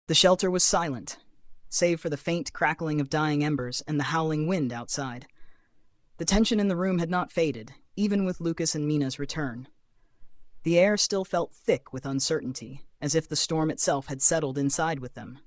The shelter was silent, save for the faint crackling of dying embers and the howling wind outside. The tension in the room had not faded, even with Lucas and Mina's return. The air still felt thick with uncertainty, as if the storm itself had settled inside with them.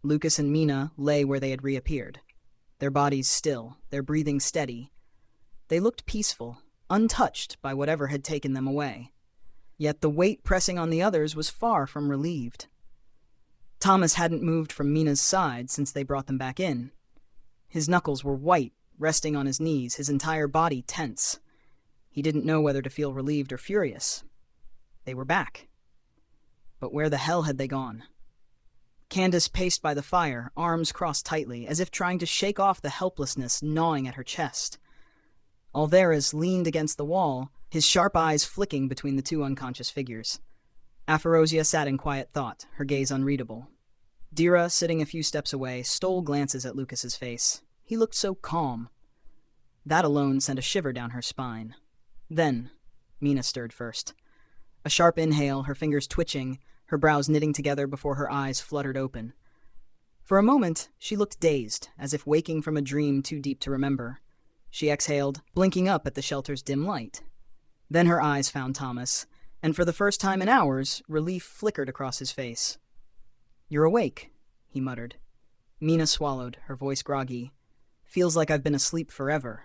Lucas and Mina lay where they had reappeared, their bodies still, their breathing steady. They looked peaceful, untouched by whatever had taken them away. Yet the weight pressing on the others was far from relieved. Thomas hadn't moved from Mina's side since they brought them back in. His knuckles were white, resting on his knees, his entire body tense. He didn't know whether to feel relieved or furious. They were back. But where the hell had they gone? Candace paced by the fire, arms crossed tightly, as if trying to shake off the helplessness gnawing at her chest. Alvarez leaned against the wall, his sharp eyes flicking between the two unconscious figures. Afarosia sat in quiet thought, her gaze unreadable. Dira, sitting a few steps away, stole glances at Lucas's face. He looked so calm. That alone sent a shiver down her spine. Then, Mina stirred first. A sharp inhale, her fingers twitching, her brows knitting together before her eyes fluttered open. For a moment, she looked dazed, as if waking from a dream too deep to remember. She exhaled, blinking up at the shelter's dim light. Then her eyes found Thomas, and for the first time in hours, relief flickered across his face. "You're awake," he muttered. Mina swallowed, her voice groggy. "Feels like I've been asleep forever."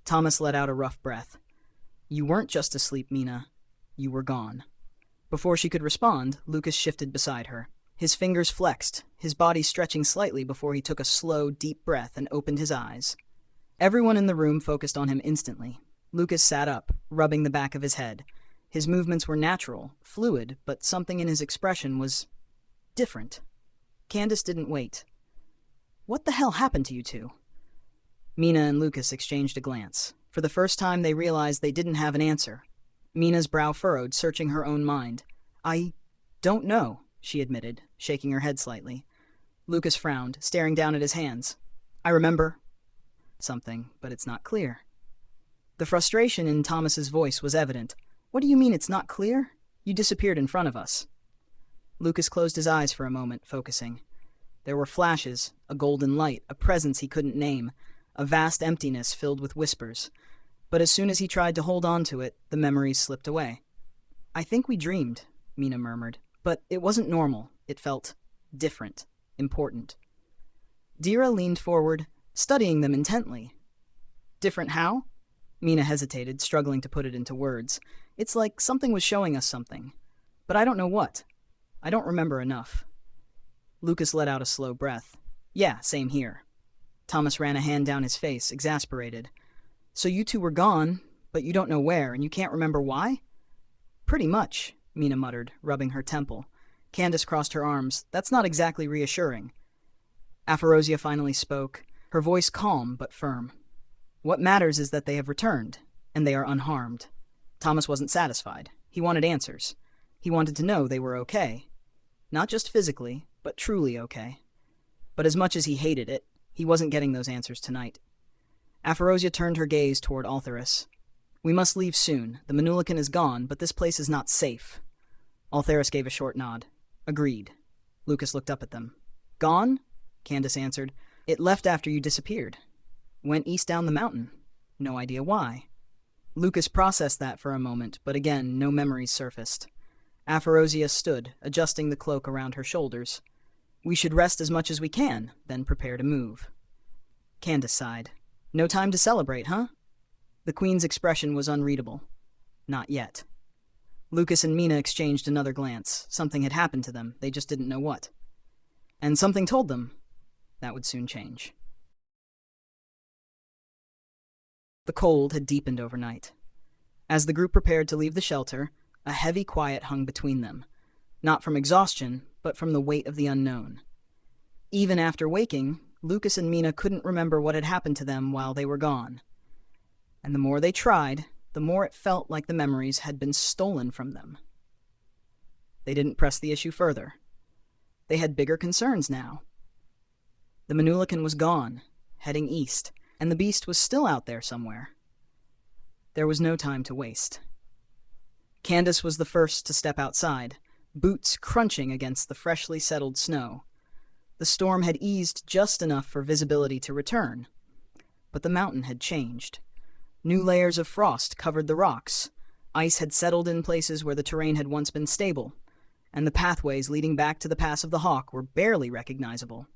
Thomas let out a rough breath. "You weren't just asleep, Mina. You were gone." Before she could respond, Lucas shifted beside her. His fingers flexed, his body stretching slightly before he took a slow, deep breath and opened his eyes. Everyone in the room focused on him instantly. Lucas sat up, rubbing the back of his head. His movements were natural, fluid, but something in his expression was different. Candace didn't wait. "What the hell happened to you two?" Mina and Lucas exchanged a glance. For the first time, they realized they didn't have an answer. Mina's brow furrowed, searching her own mind. "I don't know," she admitted, shaking her head slightly. Lucas frowned, staring down at his hands. "I remember something, but it's not clear." The frustration in Thomas's voice was evident. "What do you mean it's not clear? You disappeared in front of us." Lucas closed his eyes for a moment, focusing. There were flashes, a golden light, a presence he couldn't name, a vast emptiness filled with whispers. But as soon as he tried to hold on to it, the memories slipped away. "I think we dreamed," Mina murmured. "But it wasn't normal. It felt different, important." Dira leaned forward, studying them intently. "Different how?" Mina hesitated, struggling to put it into words. "It's like something was showing us something. But I don't know what. I don't remember enough." Lucas let out a slow breath. "Yeah, same here." Thomas ran a hand down his face, exasperated. "So you two were gone, but you don't know where, and you can't remember why?" "Pretty much," Mina muttered, rubbing her temple. Candace crossed her arms. "That's not exactly reassuring." Afarosia finally spoke, her voice calm but firm. "What matters is that they have returned, and they are unharmed." Thomas wasn't satisfied. He wanted answers. He wanted to know they were okay. Not just physically, but truly okay. But as much as he hated it, he wasn't getting those answers tonight. Afarosia turned her gaze toward Altheris. "We must leave soon. The Minulican is gone, but this place is not safe." Altheris gave a short nod. "Agreed." Lucas looked up at them. "Gone?" Candace answered. "It left after you disappeared. Went east down the mountain. No idea why." Lucas processed that for a moment, but again, no memories surfaced. Afarosia stood, adjusting the cloak around her shoulders. "We should rest as much as we can, then prepare to move." Candace sighed. "No time to celebrate, huh?" The Queen's expression was unreadable. "Not yet." Lucas and Mina exchanged another glance. Something had happened to them, they just didn't know what. And something told them that would soon change. The cold had deepened overnight. As the group prepared to leave the shelter, a heavy quiet hung between them, not from exhaustion, but from the weight of the unknown. Even after waking, Lucas and Mina couldn't remember what had happened to them while they were gone. And the more they tried, the more it felt like the memories had been stolen from them. They didn't press the issue further. They had bigger concerns now. The Minulican was gone, heading east, and the beast was still out there somewhere. There was no time to waste. Candace was the first to step outside, boots crunching against the freshly settled snow. The storm had eased just enough for visibility to return, but the mountain had changed. New layers of frost covered the rocks. Ice had settled in places where the terrain had once been stable, and the pathways leading back to the Pass of the Hawk were barely recognizable.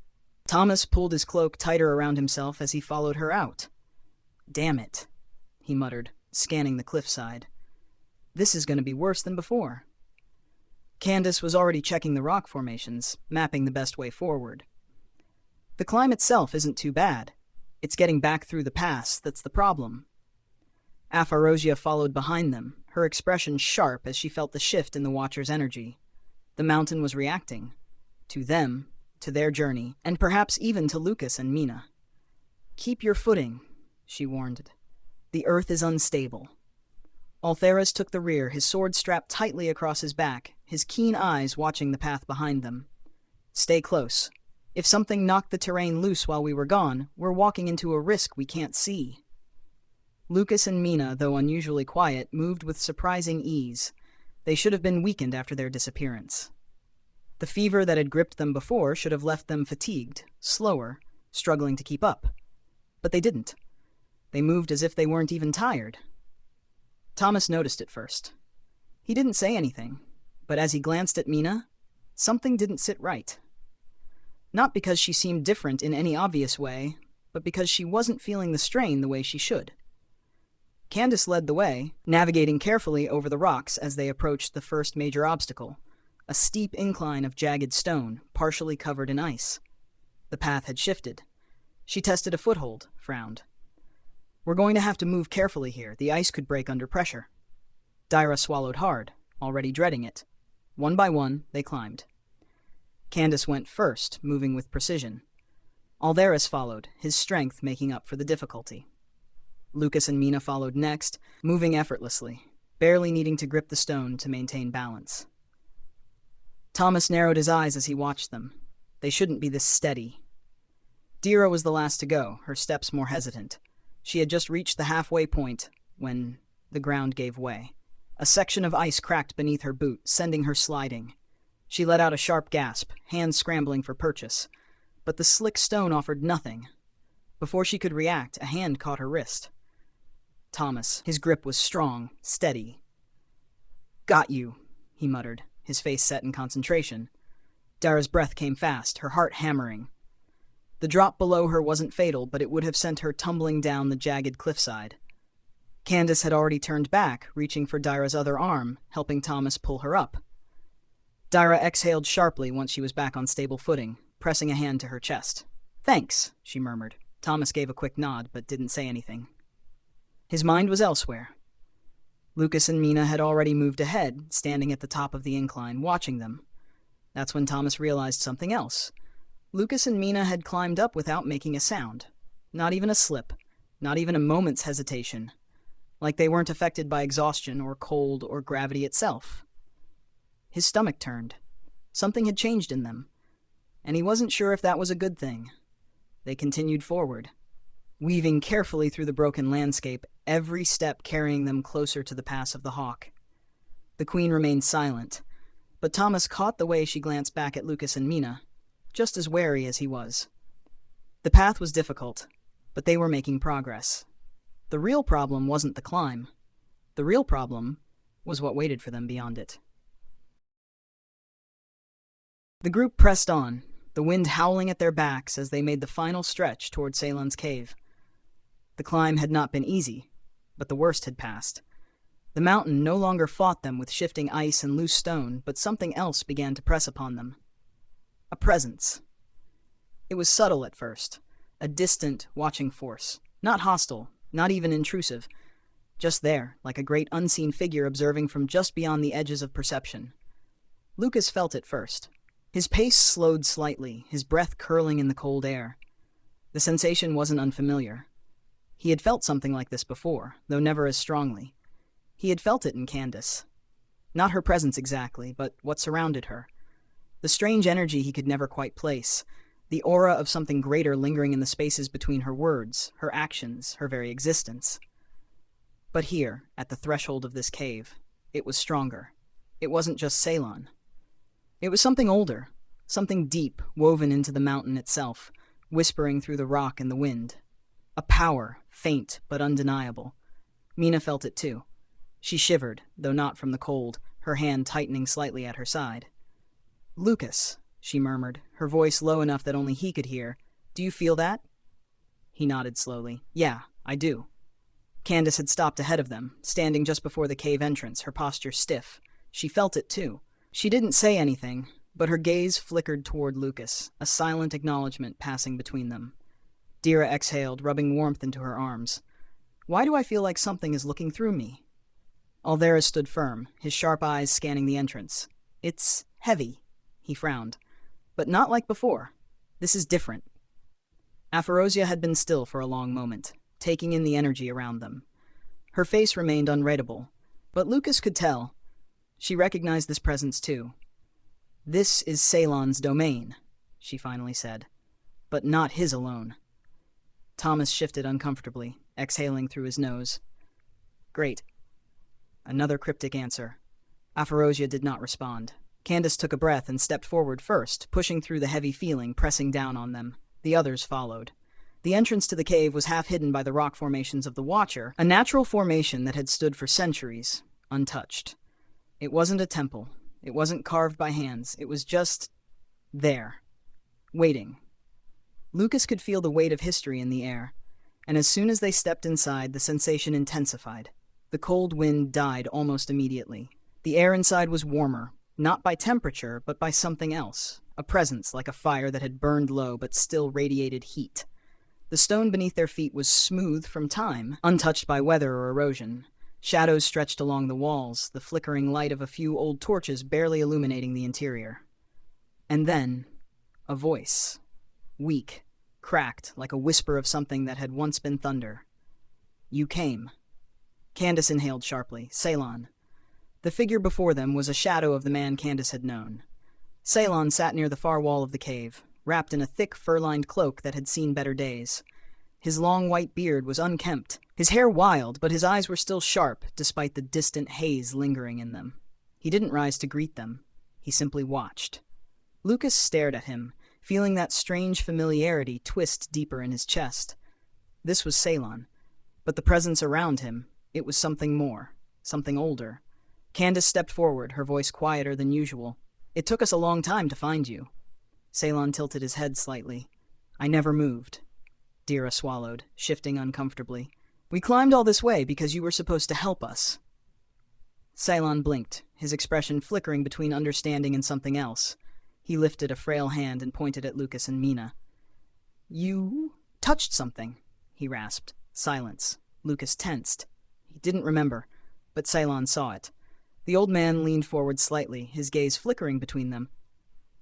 Thomas pulled his cloak tighter around himself as he followed her out. "Damn it," he muttered, scanning the cliffside. "This is going to be worse than before." Candace was already checking the rock formations, mapping the best way forward. "The climb itself isn't too bad. It's getting back through the pass that's the problem." Apharosia followed behind them, her expression sharp as she felt the shift in the Watcher's energy. The mountain was reacting. To them, to their journey, and perhaps even to Lucas and Mina. "Keep your footing," she warned. "The earth is unstable." Altheras took the rear, his sword strapped tightly across his back, his keen eyes watching the path behind them. "Stay close. If something knocked the terrain loose while we were gone, we're walking into a risk we can't see." Lucas and Mina, though unusually quiet, moved with surprising ease. They should have been weakened after their disappearance. The fever that had gripped them before should have left them fatigued, slower, struggling to keep up. But they didn't. They moved as if they weren't even tired. Thomas noticed it first. He didn't say anything, but as he glanced at Mina, something didn't sit right. Not because she seemed different in any obvious way, but because she wasn't feeling the strain the way she should. Candace led the way, navigating carefully over the rocks as they approached the first major obstacle, a steep incline of jagged stone, partially covered in ice. The path had shifted. She tested a foothold, frowned. "We're going to have to move carefully here. The ice could break under pressure." Dyra swallowed hard, already dreading it. One by one, they climbed. Candace went first, moving with precision. Altheras followed, his strength making up for the difficulty. Lucas and Mina followed next, moving effortlessly, barely needing to grip the stone to maintain balance. Thomas narrowed his eyes as he watched them. They shouldn't be this steady. Dira was the last to go, her steps more hesitant. She had just reached the halfway point when the ground gave way. A section of ice cracked beneath her boot, sending her sliding. She let out a sharp gasp, hands scrambling for purchase. But the slick stone offered nothing. Before she could react, a hand caught her wrist. Thomas, his grip was strong, steady. "Got you," he muttered, his face set in concentration. Dara's breath came fast, her heart hammering. The drop below her wasn't fatal, but it would have sent her tumbling down the jagged cliffside. Candace had already turned back, reaching for Dyra's other arm, helping Thomas pull her up. Dyra exhaled sharply once she was back on stable footing, pressing a hand to her chest. "Thanks," she murmured. Thomas gave a quick nod, but didn't say anything. His mind was elsewhere. Lucas and Mina had already moved ahead, standing at the top of the incline, watching them. That's when Thomas realized something else. Lucas and Mina had climbed up without making a sound. Not even a slip. Not even a moment's hesitation. Like they weren't affected by exhaustion or cold or gravity itself. His stomach turned. Something had changed in them, and he wasn't sure if that was a good thing. They continued forward, weaving carefully through the broken landscape, every step carrying them closer to the Pass of the Hawk. The Queen remained silent, but Thomas caught the way she glanced back at Lucas and Mina, just as wary as he was. The path was difficult, but they were making progress. The real problem wasn't the climb. The real problem was what waited for them beyond it. The group pressed on, the wind howling at their backs as they made the final stretch toward Ceylan's cave. The climb had not been easy, but the worst had passed. The mountain no longer fought them with shifting ice and loose stone, but something else began to press upon them. A presence. It was subtle at first, a distant, watching force, not hostile, not even intrusive, just there, like a great unseen figure observing from just beyond the edges of perception. Lucas felt it first. His pace slowed slightly, his breath curling in the cold air. The sensation wasn't unfamiliar. He had felt something like this before, though never as strongly. He had felt it in Candace. Not her presence exactly, but what surrounded her. The strange energy he could never quite place, the aura of something greater lingering in the spaces between her words, her actions, her very existence. But here, at the threshold of this cave, it was stronger. It wasn't just Ceylan. It was something older, something deep woven into the mountain itself, whispering through the rock and the wind. A power, faint but undeniable. Mina felt it too. She shivered, though not from the cold, her hand tightening slightly at her side. "Lucas," she murmured, her voice low enough that only he could hear. "Do you feel that?" He nodded slowly. "Yeah, I do." Candace had stopped ahead of them, standing just before the cave entrance, her posture stiff. She felt it too. She didn't say anything, but her gaze flickered toward Lucas, a silent acknowledgement passing between them. Dira exhaled, rubbing warmth into her arms. "Why do I feel like something is looking through me?" Alvera stood firm, his sharp eyes scanning the entrance. "It's heavy," he frowned. "But not like before. This is different." Aphorosia had been still for a long moment, taking in the energy around them. Her face remained unreadable, but Lucas could tell. She recognized this presence too. "This is Ceylan's domain," she finally said, "but not his alone." Thomas shifted uncomfortably, exhaling through his nose. "Great." Another cryptic answer. Aphorosia did not respond. Candace took a breath and stepped forward first, pushing through the heavy feeling pressing down on them. The others followed. The entrance to the cave was half hidden by the rock formations of the Watcher, a natural formation that had stood for centuries, untouched. It wasn't a temple. It wasn't carved by hands. It was just there, waiting. Lucas could feel the weight of history in the air, and as soon as they stepped inside, the sensation intensified. The cold wind died almost immediately. The air inside was warmer, not by temperature, but by something else, a presence like a fire that had burned low but still radiated heat. The stone beneath their feet was smooth from time, untouched by weather or erosion. Shadows stretched along the walls, the flickering light of a few old torches barely illuminating the interior. And then, a voice. Weak, cracked, like a whisper of something that had once been thunder. "You came." Candace inhaled sharply. Ceylan. The figure before them was a shadow of the man Candace had known. Ceylan sat near the far wall of the cave, wrapped in a thick fur-lined cloak that had seen better days. His long white beard was unkempt, his hair wild, but his eyes were still sharp, despite the distant haze lingering in them. He didn't rise to greet them. He simply watched. Lucas stared at him, feeling that strange familiarity twist deeper in his chest. This was Ceylan, but the presence around him, it was something more, something older. Candace stepped forward, her voice quieter than usual. "It took us a long time to find you." Ceylan tilted his head slightly. "I never moved." Dira swallowed, shifting uncomfortably. "We climbed all this way because you were supposed to help us." Ceylan blinked, his expression flickering between understanding and something else. He lifted a frail hand and pointed at Lucas and Mina. "You touched something," he rasped. Silence. Lucas tensed. He didn't remember, but Ceylan saw it. The old man leaned forward slightly, his gaze flickering between them.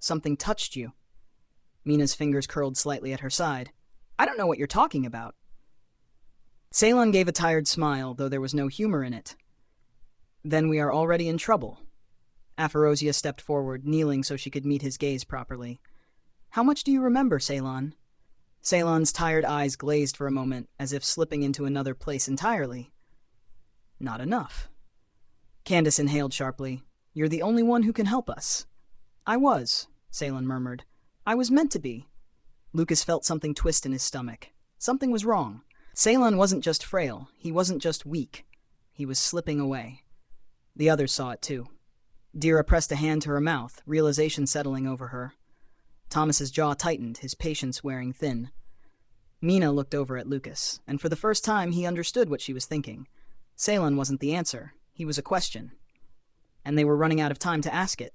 "Something touched you." Mina's fingers curled slightly at her side. "I don't know what you're talking about." Ceylan gave a tired smile, though there was no humor in it. "Then we are already in trouble." Aphorosia stepped forward, kneeling so she could meet his gaze properly. "How much do you remember, Ceylan?" Ceylan's tired eyes glazed for a moment, as if slipping into another place entirely. "Not enough." Candace inhaled sharply. "You're the only one who can help us." "I was," Ceylan murmured. "I was meant to be." Lucas felt something twist in his stomach. Something was wrong. Ceylan wasn't just frail. He wasn't just weak. He was slipping away. The others saw it too. Dira pressed a hand to her mouth, realization settling over her. Thomas's jaw tightened, his patience wearing thin. Mina looked over at Lucas, and for the first time he understood what she was thinking. Ceylan wasn't the answer. He was a question. And they were running out of time to ask it.